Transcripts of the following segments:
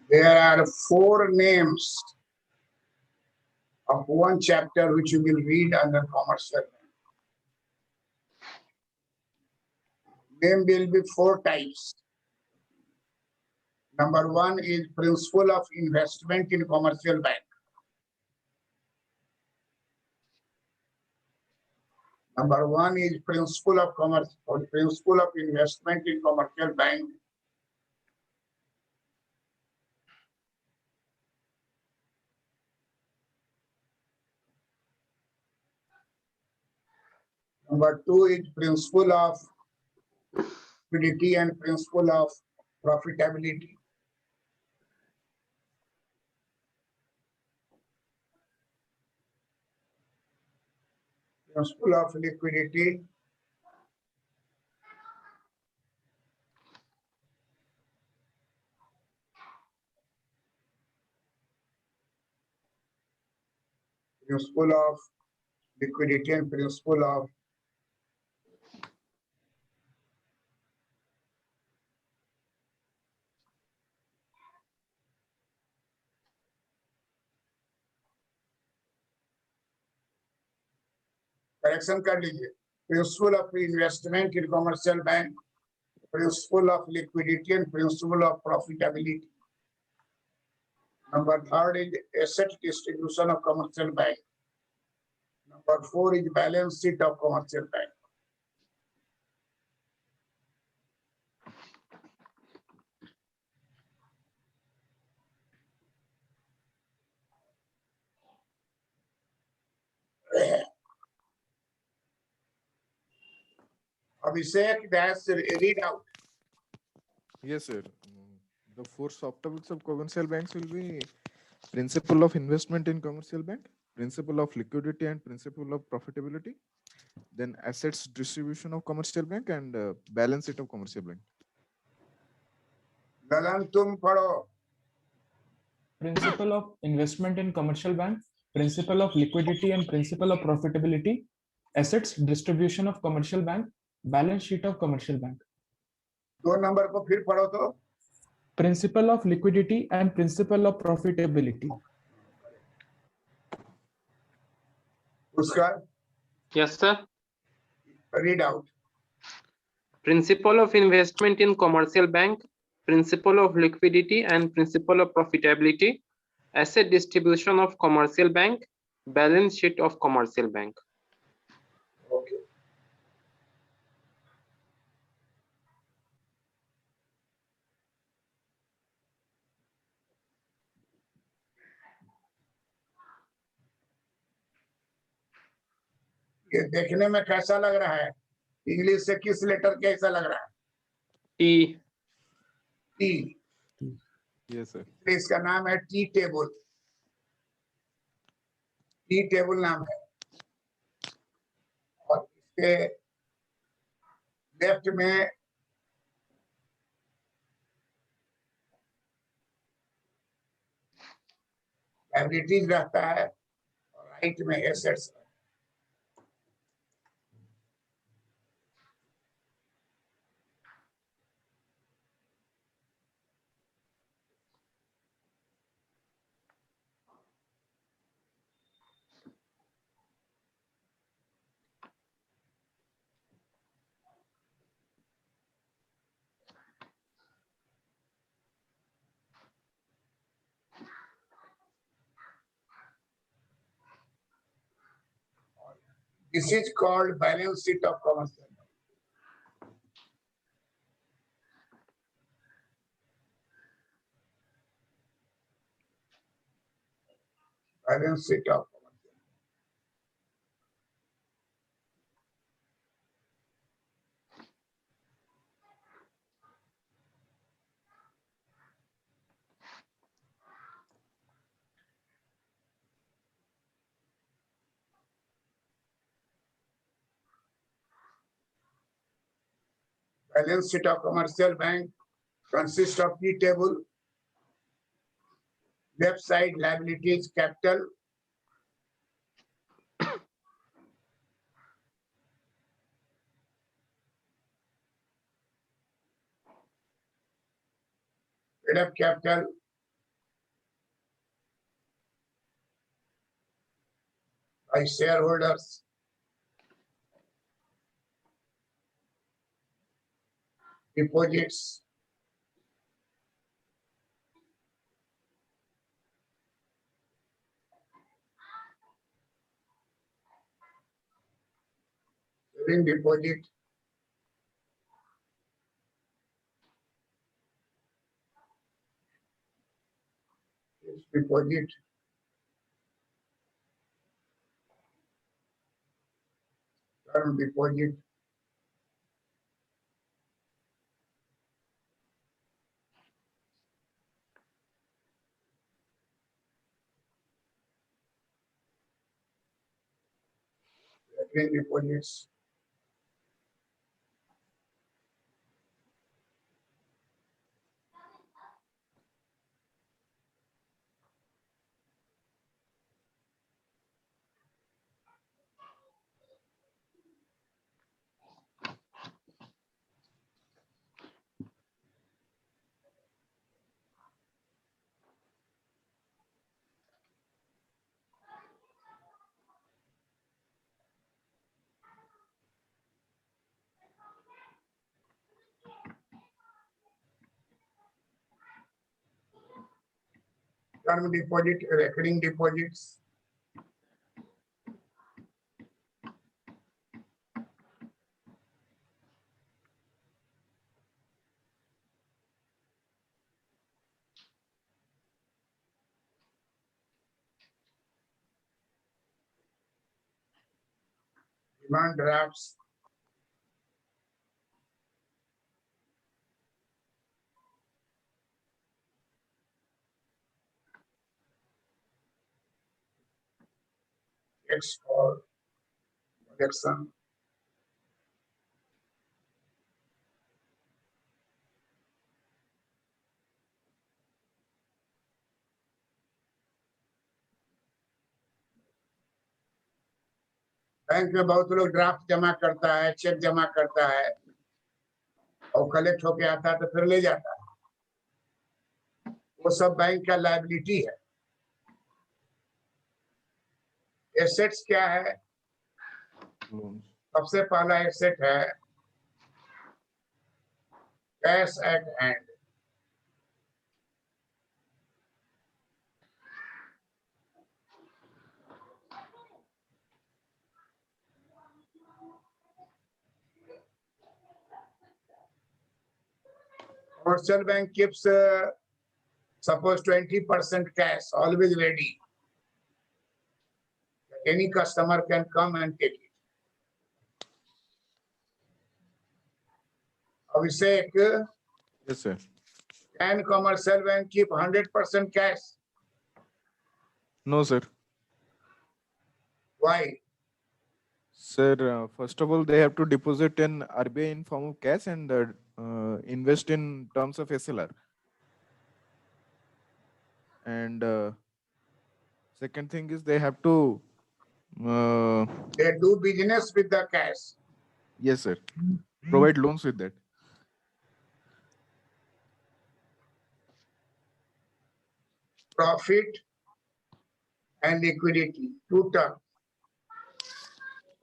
There are 4 names of one chapter which you will read under commercial. Name will be 4 types. Number 1 is principle of investment in commercial bank. Number 1 is principle of commerce or principle of investment in commercial bank. Number 2 is principle of liquidity and principle of profitability. Principle of liquidity, principle of liquidity and principle of correction कर लीजिए. Principle of investment in commercial bank, principle of liquidity and principle of profitability. Number 3 is asset distribution of commercial bank. Number 4 is balance sheet of commercial bank. Abhishek, that's read out. Yes, sir. The 4 soft topics of commercial banks will be principle of investment in commercial bank, principle of liquidity and principle of profitability, then assets distribution of commercial bank, and balance sheet of commercial bank. Lalan, tum padho. Principle of investment in commercial bank, principle of liquidity and principle of profitability, assets distribution of commercial bank, balance sheet of commercial bank. 2 number को फिर पढ़ो तो. Principle of liquidity and principle of profitability. Pushkar, Yes, sir. read out. Principle of investment in commercial bank, principle of liquidity and principle of profitability, asset distribution of commercial bank, balance sheet of commercial bank. Okay. ये देखने में कैसा लग रहा है? English से किस letter कैसा लग रहा है? T. टी. Yes, sir. इसका नाम है टी टेबल. टी टेबल नाम है. और इसके लेफ्ट में लायबिलिटीज रहता है और राइट में assets. This is called balance sheet of commercial bank. Balance sheet of commercial bank. Balance sheet of commercial bank consists of key table. Left side liabilities capital. Paid up capital, by shareholders. Deposits. Saving deposit. Fixed deposit. Term deposit. Recurring deposits. Term deposit, recurring deposits. Demand drafts. Checks for collection. Bank में बहुत लोग draft जमा करता है, check जमा करता है और कलेक्ट होके आता है तो फिर ले जाता है। वो सब बैंक का लायबिलिटी है। एसेट्स क्या है? Loans. सबसे पहला एसेट है cash at hand. Commercial bank keeps suppose 20% cash always ready. Any customer can come and take it. Abhishek, Yes, sir. can commercial bank keep 100% cash? No, sir. Why? Sir, first of all, they have to deposit in RBI in form of cash and invest in terms of SLR. And second thing is they have to, They do business with the cash. yes, sir, provide loans with that. Profit and liquidity, two terms.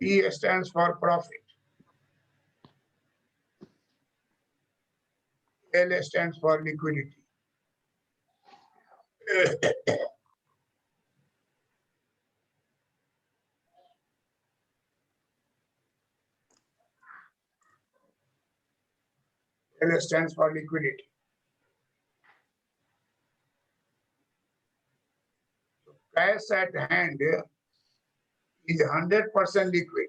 P stands for profit. L stands for liquidity. L stands for liquidity. Cash at hand is 100% liquid.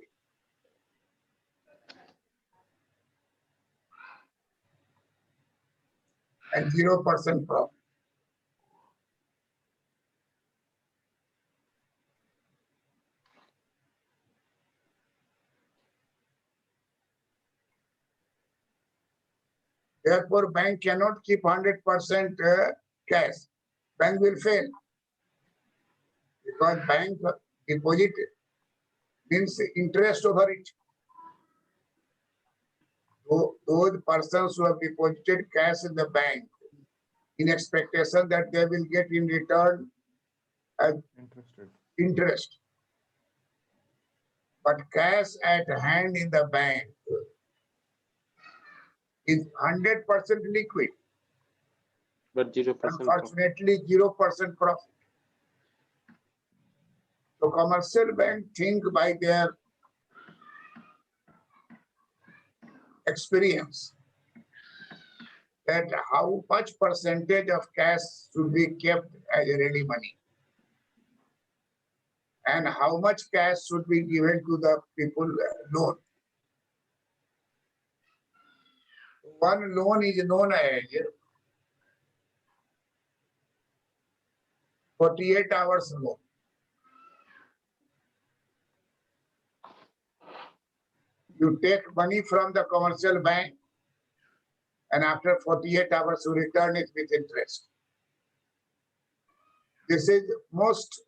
And 0% profit. Therefore, bank cannot keep 100% cash. Bank will fail. Because bank deposit means interest over it. So those persons who have deposited cash in the bank in expectation that they will get in return Interested. interest. but cash at hand in the bank is 100% liquid. But 0% profit. Unfortunately, 0% profit. So commercial bank think by their experience that how much percentage of cash should be kept as a ready money and how much cash should be given to the people loan. One loan is known as 48 hours loan. You take money from the commercial bank and after 48 hours you return it with interest. This is most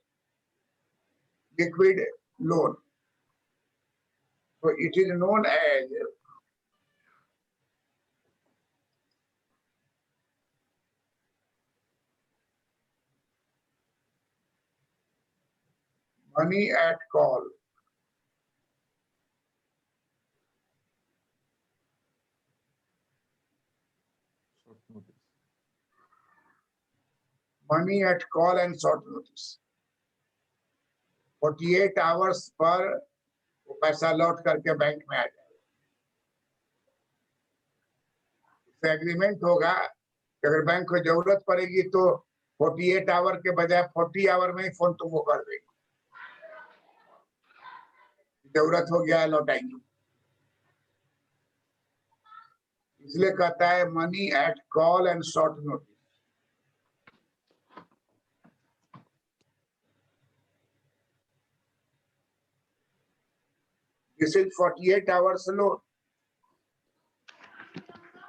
liquid loan. So it is known as money at call. Short notice. Money at call and short notice. 48 hours पर वो पैसा लौट करके bank में आ जाए। इससे agreement होगा कि अगर बैंक को जरूरत पड़ेगी तो 48 आवर के बजाय 40 आवर में ही फोन तुमको कर देगी। जरूरत हो गया है लौटाएंगे। इसलिए कहता है money at call and short notice. This is 48 hours loan.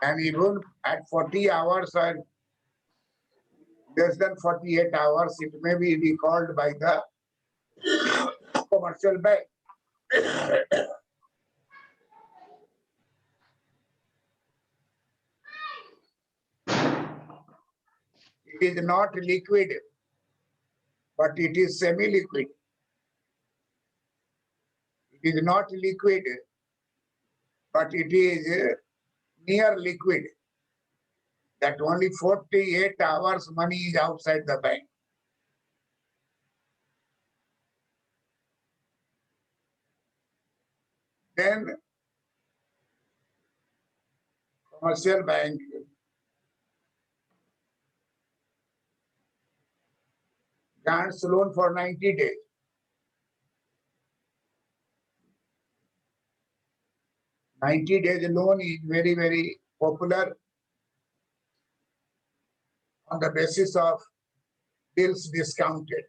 And even at 40 hours or less than 48 hours, it may be recalled by the commercial bank. It is not liquid, but it is semi-liquid. It is not liquid, but it is near liquid. That only 48 hours money is outside the bank. Then commercial bank grants loan for 90 days. $90 loan is very, very popular on the basis of bills discounted.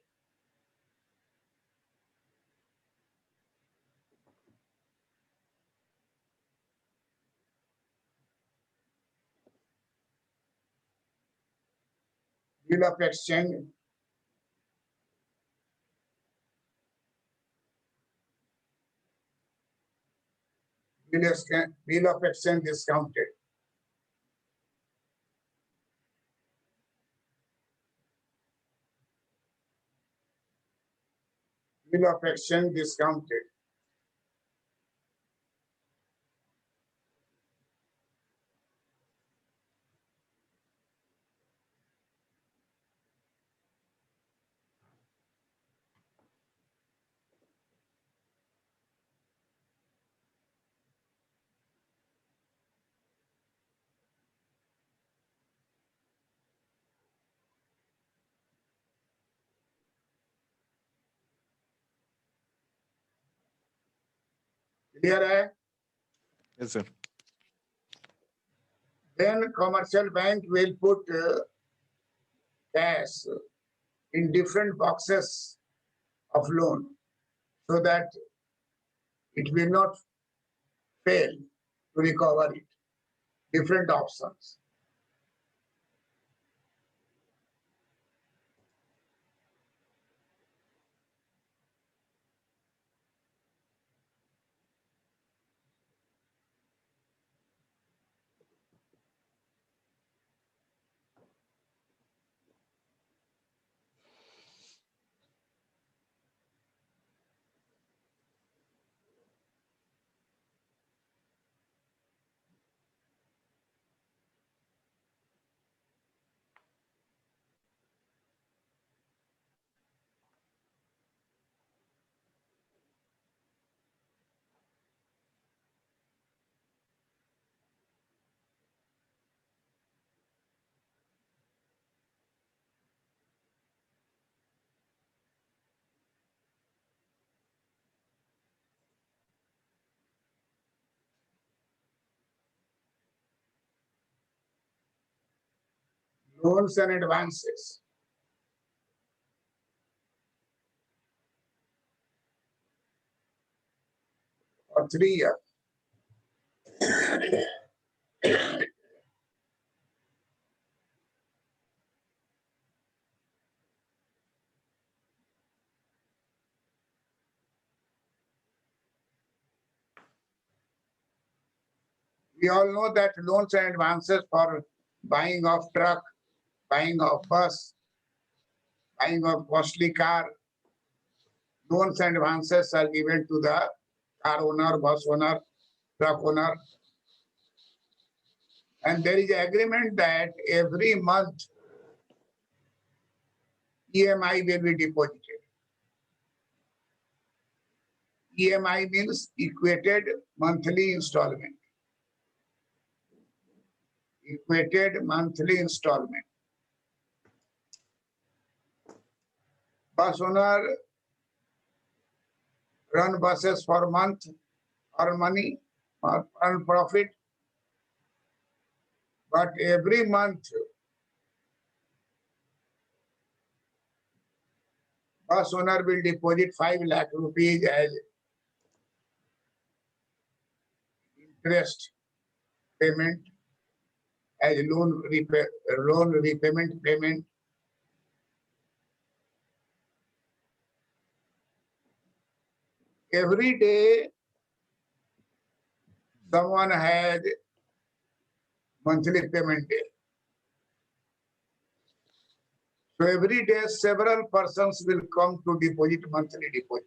Bill of exchange. Bill of exchange discounted. Bill of exchange discounted. Clear hai? Yes, sir. Then commercial bank will put cash in different boxes of loan so that it will not fail to recover it. Different options. loans and advances. For 3 years. We all know that loans and advances for buying of truck, buying of bus, buying of costly car, loans and advances are given to the car owner, bus owner, truck owner. And there is agreement that every month EMI will be deposited. EMI means equated monthly installment. Equated monthly installment. Bus owner run buses for month, earn money, or earn profit. But every month, bus owner will deposit 5 lakh rupees as interest payment, as loan repayment payment. Every day, someone has monthly payment day. So every day, several persons will come to deposit monthly deposit.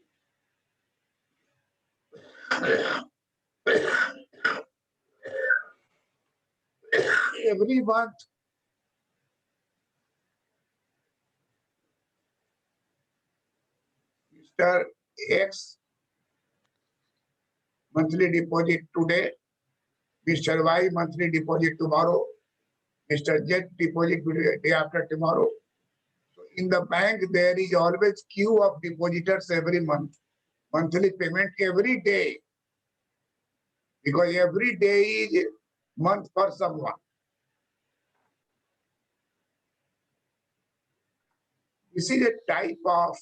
Every month, Mr. X monthly deposit today, Mr. Y monthly deposit tomorrow, Mr. Z deposit day after tomorrow. So in the bank, there is always queue of depositors every month, monthly payment every day, because every day is month for someone. This is a type of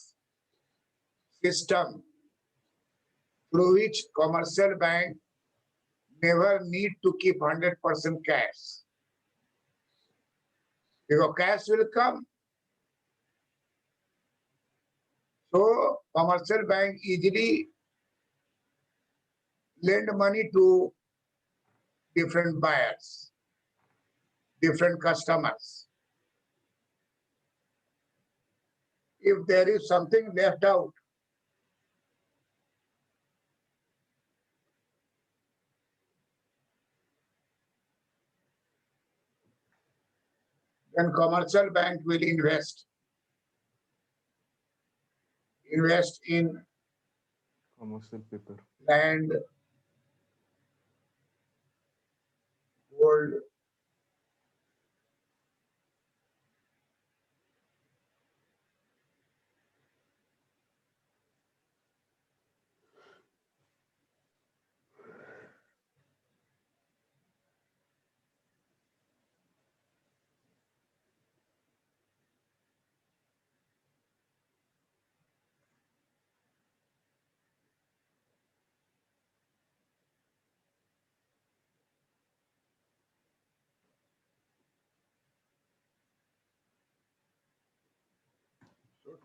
system through which commercial bank never need to keep 100% cash. Because cash will come. So commercial bank easily lend money to different buyers, different customers. If there is something left out, then commercial bank will invest in Commercial paper. land, gold,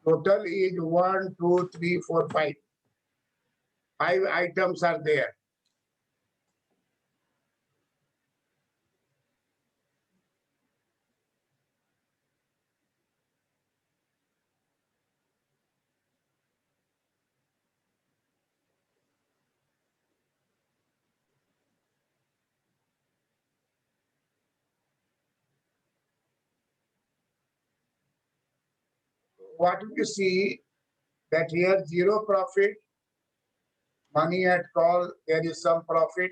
total is 1, 2, 3, 4, 5. 5 items are there. What you see that here zero profit, money at call, there is some profit,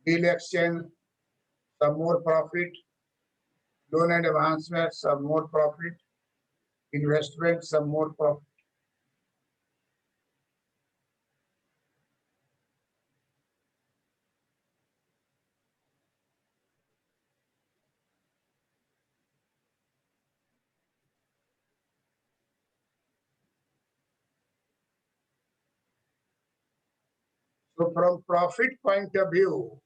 bill exchange, some more profit, loan and advancement, some more profit, investment, some more profit. So from profit point of view,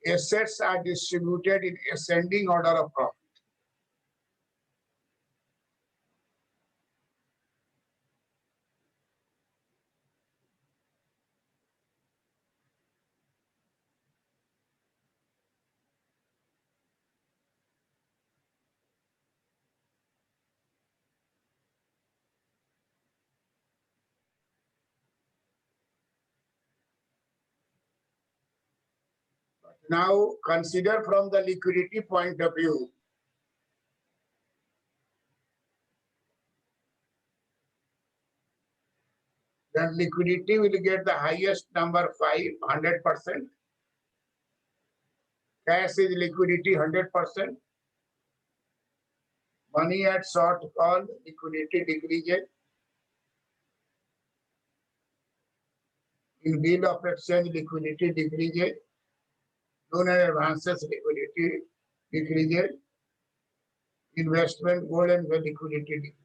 assets are distributed in ascending order of profit. Now consider from the liquidity point of view. Then liquidity will get the highest number 500%. Cash is liquidity 100%. Money at short call, liquidity decreases. In bill of exchange, liquidity decreases. Loan and advances, liquidity decreases. Investment, gold and gold liquidity decreases.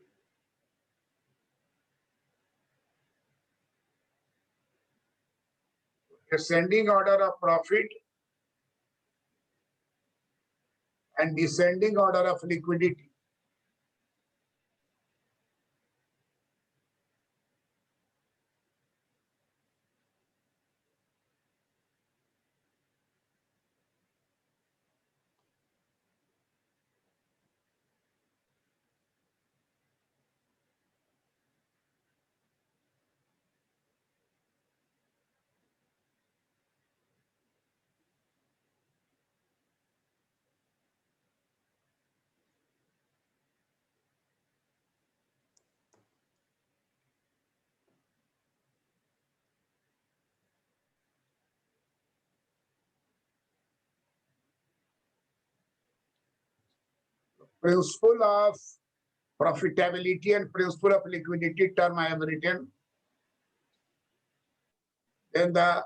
Ascending order of profit and descending order of liquidity. Principle of profitability and principle of liquidity term I have written. Then the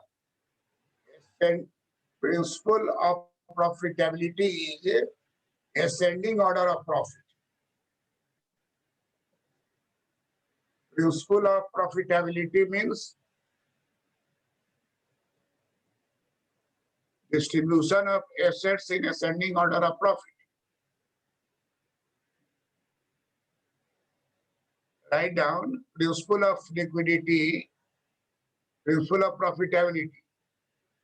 principle of profitability is ascending order of profit. Principle of profitability means distribution of assets in ascending order of profit. Write down principle of liquidity, principle of profitability.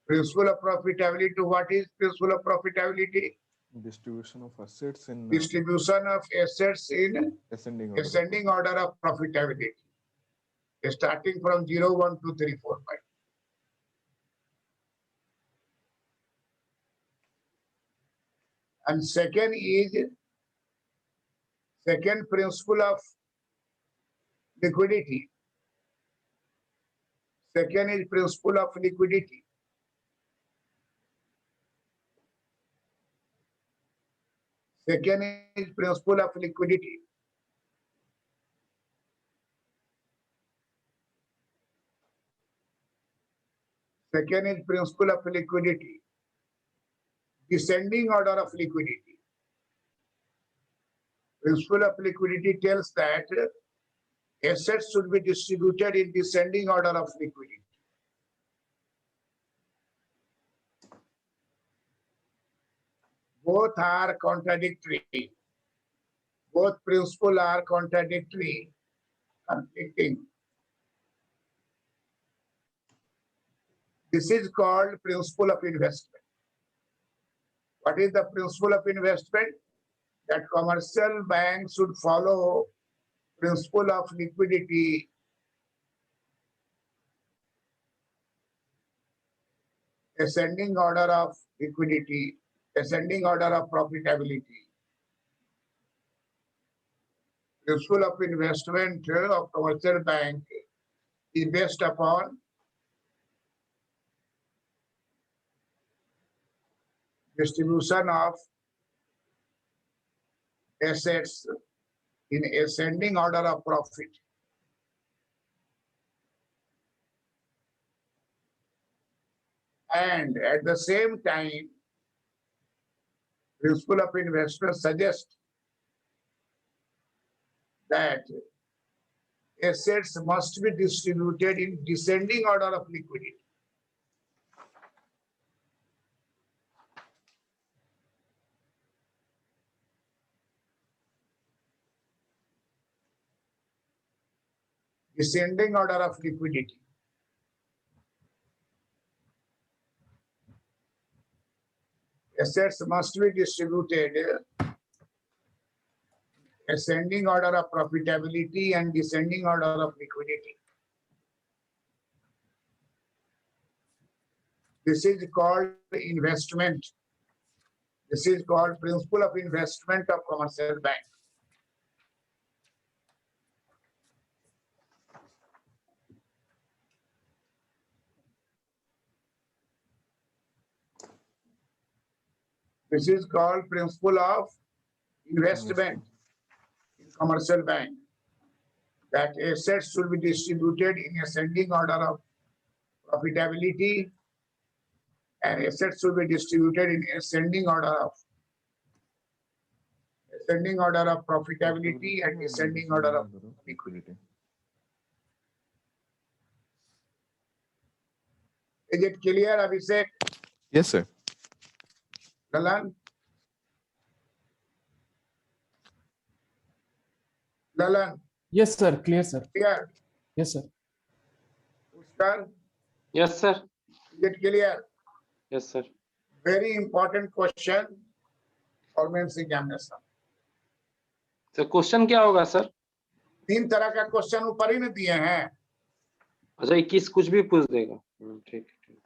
Principle of profitability, what is principle of profitability? Distribution of assets in Distribution of assets in ascending order. ascending order of profitability. Starting from 0, 1, 2, 3, 4, 5. And second principle of liquidity. Second is principle of liquidity. Second is principle of liquidity. Second is principle of liquidity. Descending order of liquidity. Principle of liquidity tells that assets should be distributed in descending order of liquidity. Both are contradictory. Both principles are contradictory, conflicting. This is called principle of investment. What is the principle of investment? That commercial banks should follow principle of liquidity, ascending order of liquidity, ascending order of profitability. Principle of investment of commercial bank is based upon distribution of assets in ascending order of profit. And at the same time, principle of investment suggests that assets must be distributed in descending order of liquidity. Descending order of liquidity. Assets must be distributed ascending order of profitability and descending order of liquidity. This is called investment. This is called principle of investment of commercial bank. This is called principle of investment in commercial bank. That assets should be distributed in ascending order of profitability and assets should be distributed in ascending order of profitability and descending order of liquidity. Is it clear, Abhishek? Yes, sir. Lalan? Lalan, Yes, sir. Clear, sir. clear? Yes, sir. Pushkar, Yes, sir. is it clear? Yes, sir. Very important question for mains examination. तो question क्या होगा sir? 3 तरह का question ऊपर ही न दिए हैं, अच्छा 21 कुछ भी पूछ देगा। ठीक है।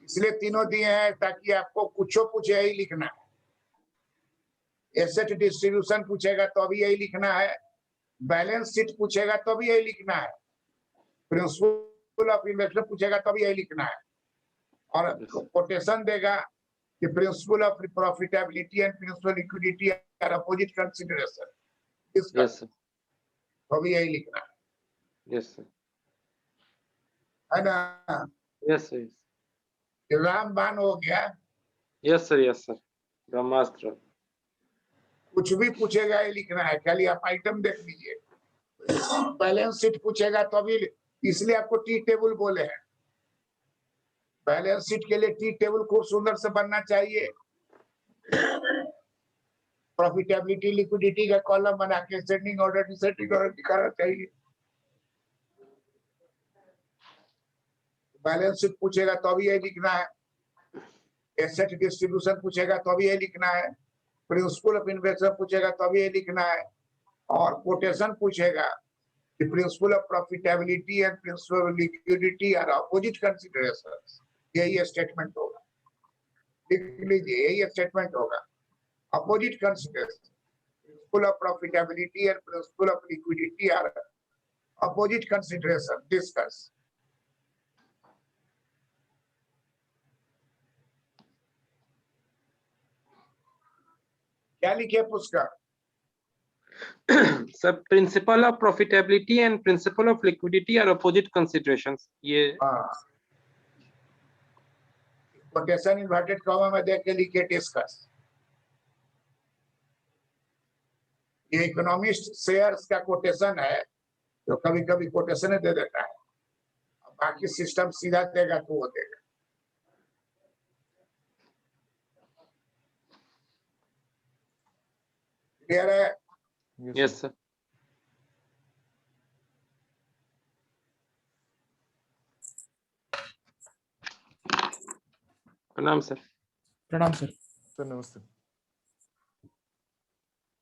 इसलिए तीनों दिए हैं ताकि आपको कुछ पूछे यही लिखना है। एसेट डिस्ट्रीब्यूशन पूछेगा तो भी यही लिखना है, बैलेंस शीट पूछेगा तो भी यही लिखना है, प्रिंसिपल ऑफ इन्वेस्टमेंट पूछेगा तो भी यही लिखना है, और कोटेशन देगा कि principle of profitability and principle liquidity are opposite consideration, इसका यस सर। तो भी यही लिखना यस सर। है ना। Yes sir. रामबाण हो गया, यस सर। Yes sir. ब्रह्मास्त्र। कुछ भी पूछेगा ये लिखना है, खाली आप आइटम देख लीजिए। बैलेंस शीट पूछेगा तो भी, इसलिए आपको टी टेबल बोले हैं। बैलेंस शीट के लिए टी टेबल खूब सुंदर से बनना चाहिए, प्रॉफिटेबिलिटी लिक्विडिटी का कॉलम बना के सेंडिंग ऑर्डर डिसेंडिंग ऑर्डर दिखाना चाहिए। बैलेंस शीट पूछेगा तो भी यही लिखना है, एसेट डिस्ट्रीब्यूशन पूछेगा तो भी यही लिखना है, प्रिंसिपल ऑफ इन्वेस्टमेंट पूछेगा तो भी यही लिखना है, और कोटेशन पूछेगा कि principle of profitability and principle of liquidity are opposite considerations, यही स्टेटमेंट होगा। लिख लीजिए, यही स्टेटमेंट होगा, opposite consideration, principle of profitability and principle of liquidity are opposite consideration, discuss. क्या लिखे Pushkar? Sir principle of profitability and principle of liquidity are opposite considerations. ये quotation inverted comma में देख के लिखे डिस्कस। ये इकोनॉमिस्ट शेयर्स का कोटेशन है, तो कभी कभी कोटेशन दे देता है, बाकी सिस्टम सीधा देगा तो वो देगा। क्लियर है? Yes sir. प्रणाम सर। प्रणाम सर। सर नमस्ते।